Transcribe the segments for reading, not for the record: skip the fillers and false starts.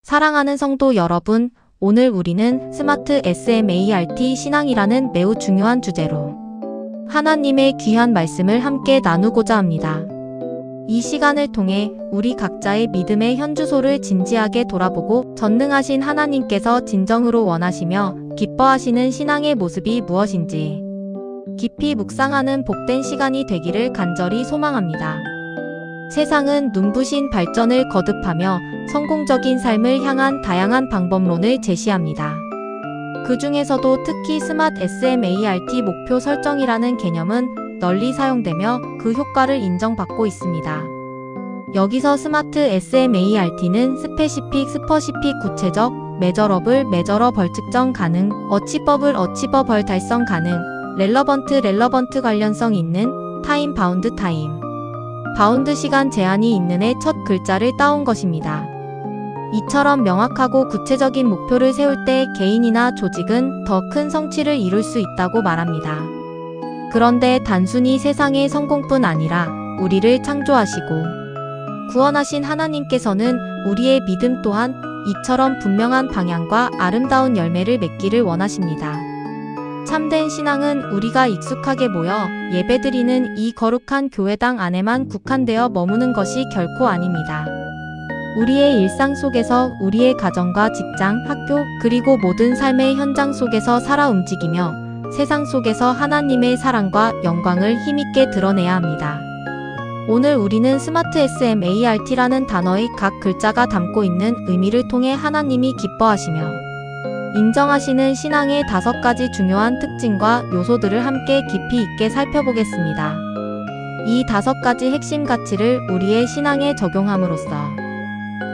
사랑하는 성도 여러분, 오늘 우리는 스마트 SMART 신앙이라는 매우 중요한 주제로 하나님의 귀한 말씀을 함께 나누고자 합니다. 이 시간을 통해 우리 각자의 믿음의 현주소를 진지하게 돌아보고 전능하신 하나님께서 진정으로 원하시며 기뻐하시는 신앙의 모습이 무엇인지 깊이 묵상하는 복된 시간이 되기를 간절히 소망합니다. 세상은 눈부신 발전을 거듭하며 성공적인 삶을 향한 다양한 방법론을 제시합니다. 그 중에서도 특히 스마트 SMART 목표 설정이라는 개념은 널리 사용되며 그 효과를 인정받고 있습니다. 여기서 스마트 SMART는 스페시픽, 스퍼시픽, 구체적, 메저러블 측정 가능, 어치버블 달성 가능, 렐러번트 관련성 있는, 타임 바운드 시간 제한이 있는의 첫 글자를 따온 것입니다. 이처럼 명확하고 구체적인 목표를 세울 때 개인이나 조직은 더 큰 성취를 이룰 수 있다고 말합니다. 그런데 단순히 세상의 성공뿐 아니라 우리를 창조하시고 구원하신 하나님께서는 우리의 믿음 또한 이처럼 분명한 방향과 아름다운 열매를 맺기를 원하십니다. 참된 신앙은 우리가 익숙하게 모여 예배드리는 이 거룩한 교회당 안에만 국한되어 머무는 것이 결코 아닙니다. 우리의 일상 속에서 우리의 가정과 직장, 학교, 그리고 모든 삶의 현장 속에서 살아 움직이며 세상 속에서 하나님의 사랑과 영광을 힘있게 드러내야 합니다. 오늘 우리는 스마트 SMART라는 단어의 각 글자가 담고 있는 의미를 통해 하나님이 기뻐하시며 인정하시는 신앙의 5가지 중요한 특징과 요소들을 함께 깊이 있게 살펴보겠습니다. 이 5가지 핵심 가치를 우리의 신앙에 적용함으로써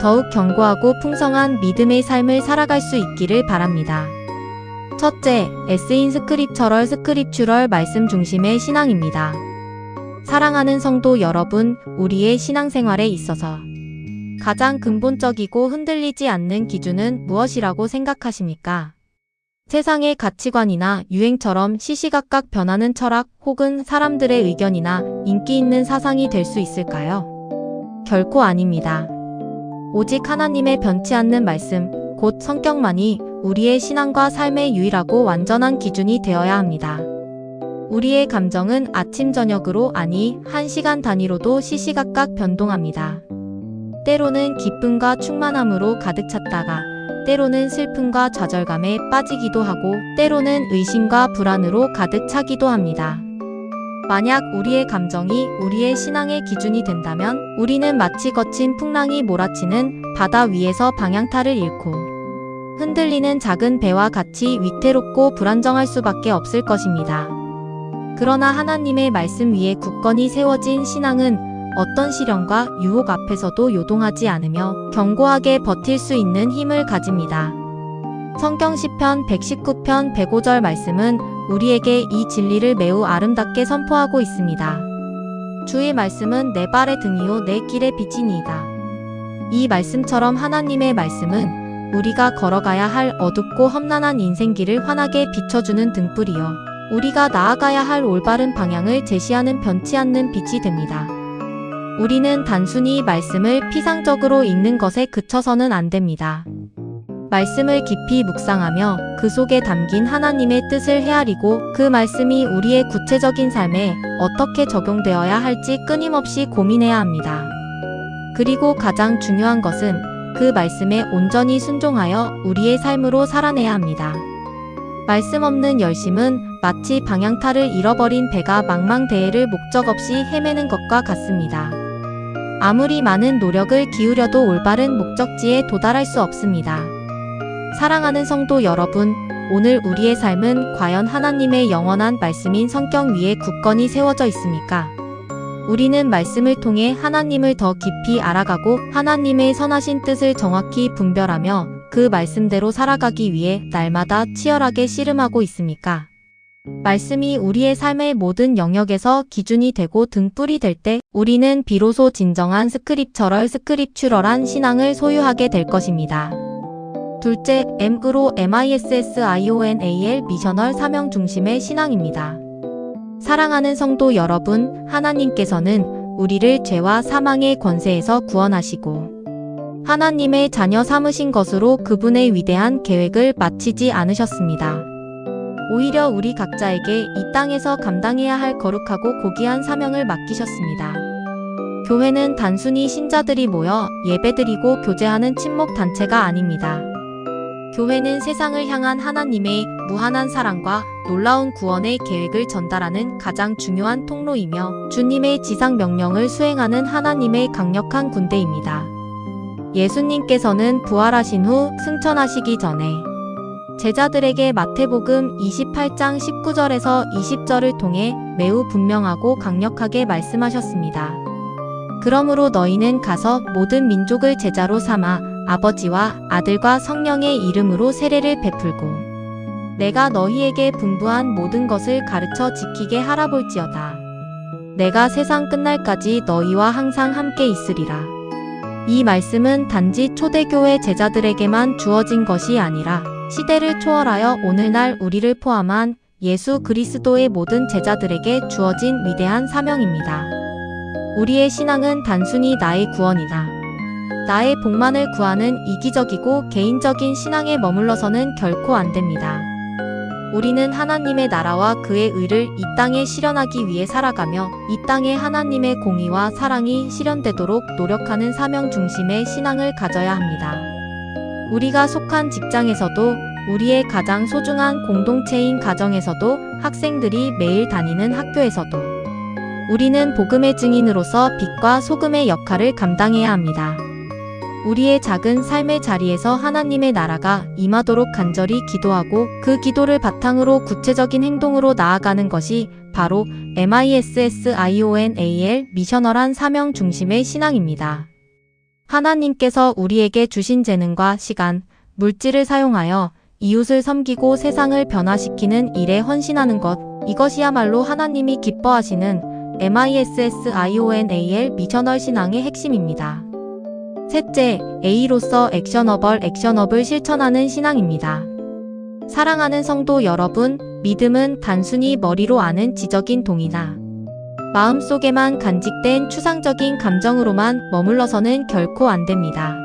더욱 견고하고 풍성한 믿음의 삶을 살아갈 수 있기를 바랍니다. 첫째, S인 스크립처럴 말씀 중심의 신앙입니다. 사랑하는 성도 여러분, 우리의 신앙생활에 있어서 가장 근본적이고 흔들리지 않는 기준은 무엇이라고 생각하십니까? 세상의 가치관이나 유행처럼 시시각각 변하는 철학 혹은 사람들의 의견이나 인기 있는 사상이 될 수 있을까요? 결코 아닙니다. 오직 하나님의 변치 않는 말씀, 곧 성격만이 우리의 신앙과 삶의 유일하고 완전한 기준이 되어야 합니다. 우리의 감정은 아침 저녁으로 아니 1시간 단위로도 시시각각 변동합니다. 때로는 기쁨과 충만함으로 가득 찼다가 때로는 슬픔과 좌절감에 빠지기도 하고 때로는 의심과 불안으로 가득 차기도 합니다. 만약 우리의 감정이 우리의 신앙의 기준이 된다면 우리는 마치 거친 풍랑이 몰아치는 바다 위에서 방향타를 잃고 흔들리는 작은 배와 같이 위태롭고 불안정할 수밖에 없을 것입니다. 그러나 하나님의 말씀 위에 굳건히 세워진 신앙은 어떤 시련과 유혹 앞에서도 요동하지 않으며 견고하게 버틸 수 있는 힘을 가집니다. 성경 시편 119편 105절 말씀은 우리에게 이 진리를 매우 아름답게 선포하고 있습니다. 주의 말씀은 내 발의 등이요 내 길의 빛이니이다. 이 말씀처럼 하나님의 말씀은 우리가 걸어가야 할 어둡고 험난한 인생길을 환하게 비춰주는 등불이요 우리가 나아가야 할 올바른 방향을 제시하는 변치 않는 빛이 됩니다. 우리는 단순히 말씀을 피상적으로 읽는 것에 그쳐서는 안 됩니다. 말씀을 깊이 묵상하며 그 속에 담긴 하나님의 뜻을 헤아리고 그 말씀이 우리의 구체적인 삶에 어떻게 적용되어야 할지 끊임없이 고민해야 합니다. 그리고 가장 중요한 것은 그 말씀에 온전히 순종하여 우리의 삶으로 살아내야 합니다. 말씀 없는 열심은 마치 방향타를 잃어버린 배가 망망대해를 목적 없이 헤매는 것과 같습니다. 아무리 많은 노력을 기울여도 올바른 목적지에 도달할 수 없습니다. 사랑하는 성도 여러분, 오늘 우리의 삶은 과연 하나님의 영원한 말씀인 성경 위에 굳건히 세워져 있습니까? 우리는 말씀을 통해 하나님을 더 깊이 알아가고 하나님의 선하신 뜻을 정확히 분별하며 그 말씀대로 살아가기 위해 날마다 치열하게 씨름하고 있습니까? 말씀이 우리의 삶의 모든 영역에서 기준이 되고 등불이 될 때 우리는 비로소 진정한 스크립처럴한 신앙을 소유하게 될 것입니다. 둘째, MISSIONAL 미셔널 사명 중심의 신앙입니다. 사랑하는 성도 여러분, 하나님께서는 우리를 죄와 사망의 권세에서 구원하시고 하나님의 자녀 삼으신 것으로 그분의 위대한 계획을 마치지 않으셨습니다. 오히려 우리 각자에게 이 땅에서 감당해야 할 거룩하고 고귀한 사명을 맡기셨습니다. 교회는 단순히 신자들이 모여 예배드리고 교제하는 친목 단체가 아닙니다. 교회는 세상을 향한 하나님의 무한한 사랑과 놀라운 구원의 계획을 전달하는 가장 중요한 통로이며 주님의 지상 명령을 수행하는 하나님의 강력한 군대입니다. 예수님께서는 부활하신 후 승천하시기 전에 제자들에게 마태복음 28장 19절에서 20절을 통해 매우 분명하고 강력하게 말씀하셨습니다. 그러므로 너희는 가서 모든 민족을 제자로 삼아 아버지와 아들과 성령의 이름으로 세례를 베풀고 내가 너희에게 분부한 모든 것을 가르쳐 지키게 하라 볼지어다. 내가 세상 끝날까지 너희와 항상 함께 있으리라. 이 말씀은 단지 초대교회 제자들에게만 주어진 것이 아니라 시대를 초월하여 오늘날 우리를 포함한 예수 그리스도의 모든 제자들에게 주어진 위대한 사명입니다. 우리의 신앙은 단순히 나의 구원이나 나의 복만을 구하는 이기적이고 개인적인 신앙에 머물러서는 결코 안 됩니다. 우리는 하나님의 나라와 그의 의를 이 땅에 실현하기 위해 살아가며 이 땅에 하나님의 공의와 사랑이 실현되도록 노력하는 사명 중심의 신앙을 가져야 합니다. 우리가 속한 직장에서도 우리의 가장 소중한 공동체인 가정에서도 학생들이 매일 다니는 학교에서도 우리는 복음의 증인으로서 빛과 소금의 역할을 감당해야 합니다. 우리의 작은 삶의 자리에서 하나님의 나라가 임하도록 간절히 기도하고 그 기도를 바탕으로 구체적인 행동으로 나아가는 것이 바로 MISSIONAL 미셔널한 사명 중심의 신앙입니다. 하나님께서 우리에게 주신 재능과 시간, 물질을 사용하여 이웃을 섬기고 세상을 변화시키는 일에 헌신하는 것, 이것이야말로 하나님이 기뻐하시는 MISSIONAL 미셔널 신앙의 핵심입니다. 셋째, A로서 액셔너블 실천하는 신앙입니다. 사랑하는 성도 여러분, 믿음은 단순히 머리로 아는 지적인 동의나 마음속에만 간직된 추상적인 감정으로만 머물러서는 결코 안 됩니다.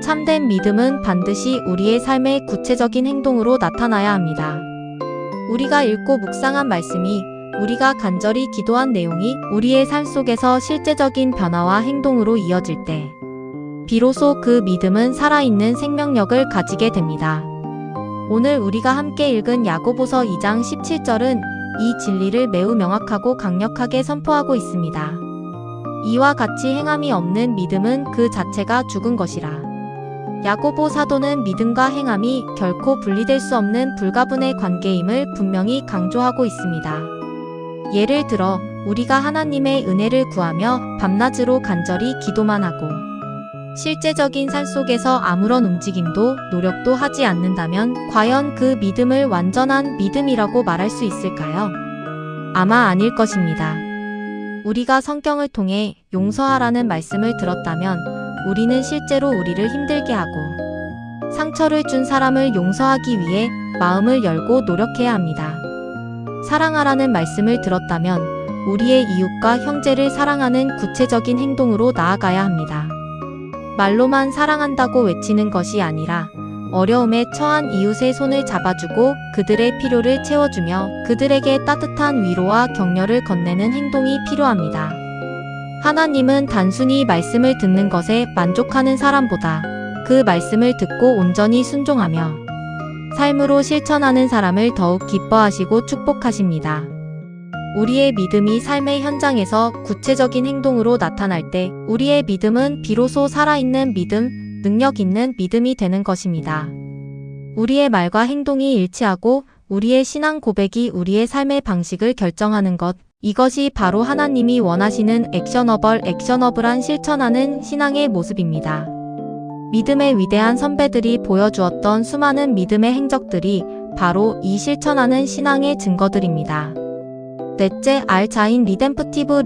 참된 믿음은 반드시 우리의 삶의 구체적인 행동으로 나타나야 합니다. 우리가 읽고 묵상한 말씀이, 우리가 간절히 기도한 내용이 우리의 삶 속에서 실제적인 변화와 행동으로 이어질 때 비로소 그 믿음은 살아있는 생명력을 가지게 됩니다. 오늘 우리가 함께 읽은 야고보서 2장 17절은 이 진리를 매우 명확하고 강력하게 선포하고 있습니다. 이와 같이 행함이 없는 믿음은 그 자체가 죽은 것이라. 야고보 사도는 믿음과 행함이 결코 분리될 수 없는 불가분의 관계임을 분명히 강조하고 있습니다. 예를 들어 우리가 하나님의 은혜를 구하며 밤낮으로 간절히 기도만 하고 실제적인 삶 속에서 아무런 움직임도 노력도 하지 않는다면 과연 그 믿음을 완전한 믿음이라고 말할 수 있을까요? 아마 아닐 것입니다. 우리가 성경을 통해 용서하라는 말씀을 들었다면 우리는 실제로 우리를 힘들게 하고 상처를 준 사람을 용서하기 위해 마음을 열고 노력해야 합니다. 사랑하라는 말씀을 들었다면 우리의 이웃과 형제를 사랑하는 구체적인 행동으로 나아가야 합니다. 말로만 사랑한다고 외치는 것이 아니라 어려움에 처한 이웃의 손을 잡아주고 그들의 필요를 채워주며 그들에게 따뜻한 위로와 격려를 건네는 행동이 필요합니다. 하나님은 단순히 말씀을 듣는 것에 만족하는 사람보다 그 말씀을 듣고 온전히 순종하며 삶으로 실천하는 사람을 더욱 기뻐하시고 축복하십니다. 우리의 믿음이 삶의 현장에서 구체적인 행동으로 나타날 때 우리의 믿음은 비로소 살아있는 믿음, 능력 있는 믿음이 되는 것입니다. 우리의 말과 행동이 일치하고 우리의 신앙 고백이 우리의 삶의 방식을 결정하는 것, 이것이 바로 하나님이 원하시는 액셔너블한 실천하는 신앙의 모습입니다. 믿음의 위대한 선배들이 보여주었던 수많은 믿음의 행적들이 바로 이 실천하는 신앙의 증거들입니다. 넷째, 알자인 리뎀티브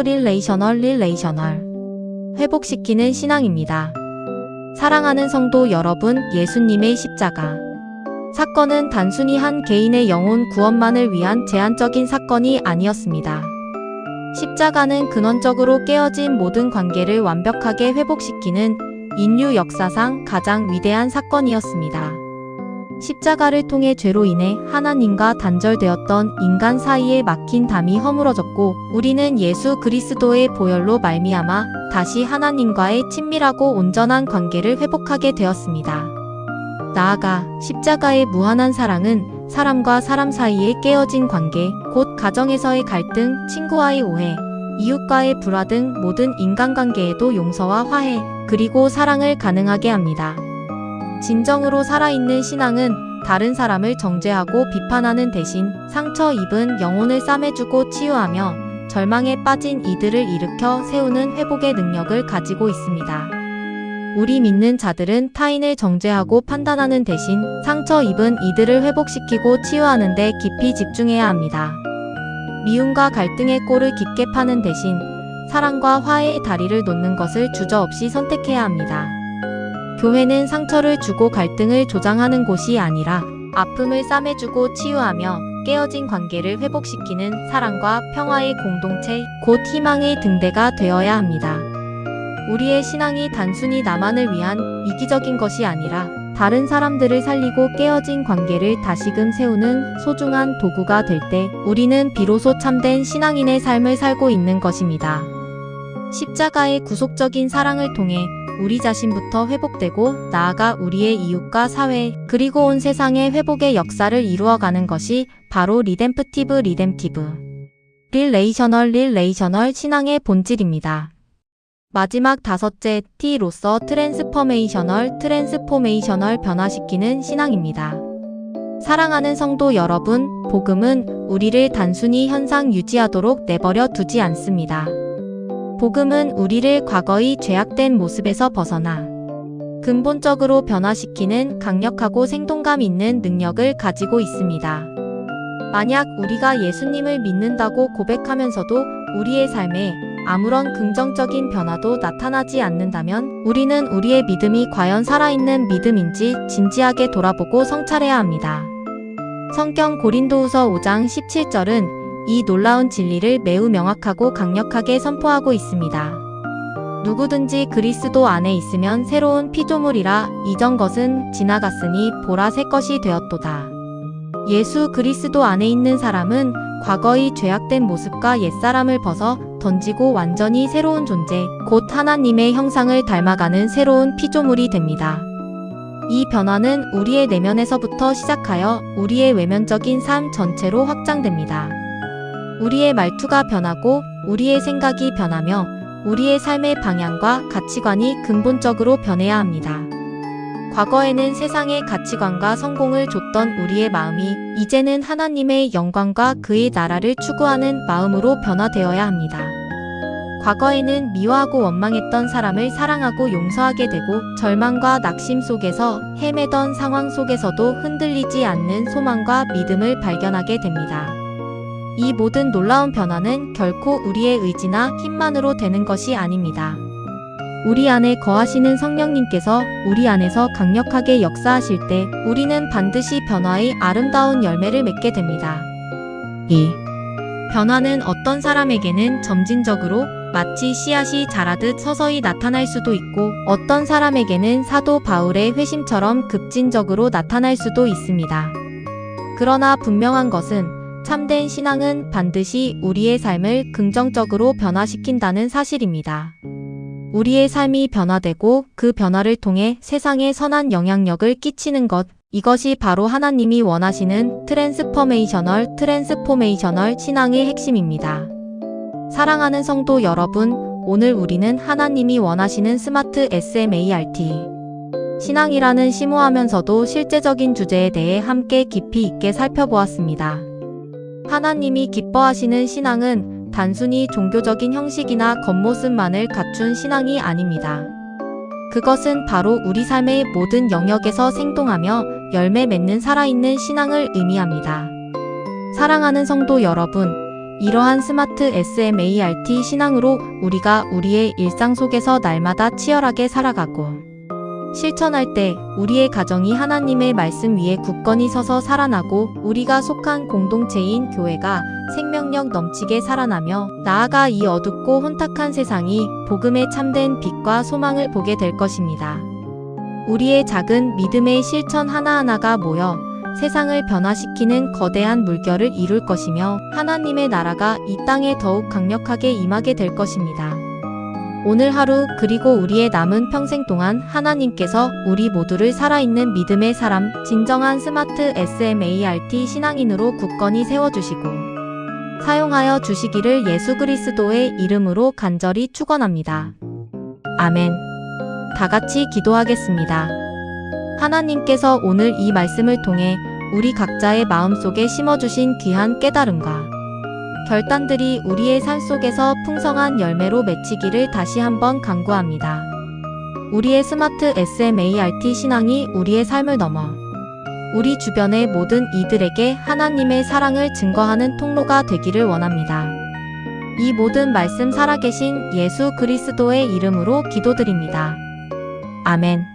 릴레이셔널 회복시키는 신앙입니다. 사랑하는 성도 여러분, 예수님의 십자가 사건은 단순히 한 개인의 영혼 구원만을 위한 제한적인 사건이 아니었습니다. 십자가는 근원적으로 깨어진 모든 관계를 완벽하게 회복시키는 인류 역사상 가장 위대한 사건이었습니다. 십자가를 통해 죄로 인해 하나님과 단절되었던 인간 사이에 막힌 담이 허물어졌고 우리는 예수 그리스도의 보혈로 말미암아 다시 하나님과의 친밀하고 온전한 관계를 회복하게 되었습니다. 나아가 십자가의 무한한 사랑은 사람과 사람 사이에 깨어진 관계, 곧 가정에서의 갈등, 친구와의 오해, 이웃과의 불화 등 모든 인간관계에도 용서와 화해, 그리고 사랑을 가능하게 합니다. 진정으로 살아있는 신앙은 다른 사람을 정죄하고 비판하는 대신 상처 입은 영혼을 싸매주고 치유하며 절망에 빠진 이들을 일으켜 세우는 회복의 능력을 가지고 있습니다. 우리 믿는 자들은 타인을 정죄하고 판단하는 대신 상처 입은 이들을 회복시키고 치유하는 데 깊이 집중해야 합니다. 미움과 갈등의 꼴을 깊게 파는 대신 사랑과 화해의 다리를 놓는 것을 주저없이 선택해야 합니다. 교회는 상처를 주고 갈등을 조장하는 곳이 아니라 아픔을 싸매주고 치유하며 깨어진 관계를 회복시키는 사랑과 평화의 공동체, 곧 희망의 등대가 되어야 합니다. 우리의 신앙이 단순히 나만을 위한 이기적인 것이 아니라 다른 사람들을 살리고 깨어진 관계를 다시금 세우는 소중한 도구가 될 때 우리는 비로소 참된 신앙인의 삶을 살고 있는 것입니다. 십자가의 구속적인 사랑을 통해 우리 자신부터 회복되고 나아가 우리의 이웃과 사회 그리고 온 세상의 회복의 역사를 이루어가는 것이 바로 리뎀티브 릴레이셔널 신앙의 본질입니다. 마지막 다섯째 T로서 트랜스포메이셔널 변화시키는 신앙입니다. 사랑하는 성도 여러분, 복음은 우리를 단순히 현상 유지하도록 내버려 두지 않습니다. 복음은 우리를 과거의 죄악된 모습에서 벗어나 근본적으로 변화시키는 강력하고 생동감 있는 능력을 가지고 있습니다. 만약 우리가 예수님을 믿는다고 고백하면서도 우리의 삶에 아무런 긍정적인 변화도 나타나지 않는다면 우리는 우리의 믿음이 과연 살아있는 믿음인지 진지하게 돌아보고 성찰해야 합니다. 성경 고린도후서 5장 17절은 이 놀라운 진리를 매우 명확하고 강력하게 선포하고 있습니다. 누구든지 그리스도 안에 있으면 새로운 피조물이라 이전 것은 지나갔으니 보라 새 것이 되었도다. 예수 그리스도 안에 있는 사람은 과거의 죄악된 모습과 옛사람을 벗어 던지고 완전히 새로운 존재, 곧 하나님의 형상을 닮아가는 새로운 피조물이 됩니다. 이 변화는 우리의 내면에서부터 시작하여 우리의 외면적인 삶 전체로 확장됩니다. 우리의 말투가 변하고 우리의 생각이 변하며 우리의 삶의 방향과 가치관이 근본적으로 변해야 합니다. 과거에는 세상의 가치관과 성공을 줬던 우리의 마음이 이제는 하나님의 영광과 그의 나라를 추구하는 마음으로 변화되어야 합니다. 과거에는 미워하고 원망했던 사람을 사랑하고 용서하게 되고 절망과 낙심 속에서 헤매던 상황 속에서도 흔들리지 않는 소망과 믿음을 발견하게 됩니다. 이 모든 놀라운 변화는 결코 우리의 의지나 힘만으로 되는 것이 아닙니다. 우리 안에 거하시는 성령님께서 우리 안에서 강력하게 역사하실 때 우리는 반드시 변화의 아름다운 열매를 맺게 됩니다. 이 변화는 어떤 사람에게는 점진적으로 마치 씨앗이 자라듯 서서히 나타날 수도 있고 어떤 사람에게는 사도 바울의 회심처럼 급진적으로 나타날 수도 있습니다. 그러나 분명한 것은 참된 신앙은 반드시 우리의 삶을 긍정적으로 변화시킨다는 사실입니다. 우리의 삶이 변화되고 그 변화를 통해 세상에 선한 영향력을 끼치는 것, 이것이 바로 하나님이 원하시는 트랜스포메이셔널 신앙의 핵심입니다. 사랑하는 성도 여러분, 오늘 우리는 하나님이 원하시는 스마트 SMART 신앙이라는 심오하면서도 실제적인 주제에 대해 함께 깊이 있게 살펴보았습니다. 하나님이 기뻐하시는 신앙은 단순히 종교적인 형식이나 겉모습만을 갖춘 신앙이 아닙니다. 그것은 바로 우리 삶의 모든 영역에서 생동하며 열매 맺는 살아있는 신앙을 의미합니다. 사랑하는 성도 여러분, 이러한 스마트 SMART 신앙으로 우리가 우리의 일상 속에서 날마다 치열하게 살아가고 실천할 때 우리의 가정이 하나님의 말씀 위에 굳건히 서서 살아나고 우리가 속한 공동체인 교회가 생명력 넘치게 살아나며 나아가 이 어둡고 혼탁한 세상이 복음의 참된 빛과 소망을 보게 될 것입니다. 우리의 작은 믿음의 실천 하나하나가 모여 세상을 변화시키는 거대한 물결을 이룰 것이며 하나님의 나라가 이 땅에 더욱 강력하게 임하게 될 것입니다. 오늘 하루 그리고 우리의 남은 평생 동안 하나님께서 우리 모두를 살아있는 믿음의 사람, 진정한 스마트 SMART 신앙인으로 굳건히 세워주시고 사용하여 주시기를 예수 그리스도의 이름으로 간절히 축원합니다. 아멘. 다 같이 기도하겠습니다. 하나님께서 오늘 이 말씀을 통해 우리 각자의 마음속에 심어주신 귀한 깨달음과 결단들이 우리의 삶 속에서 풍성한 열매로 맺히기를 다시 한번 간구합니다. 우리의 스마트 SMART 신앙이 우리의 삶을 넘어 우리 주변의 모든 이들에게 하나님의 사랑을 증거하는 통로가 되기를 원합니다. 이 모든 말씀 살아계신 예수 그리스도의 이름으로 기도드립니다. 아멘.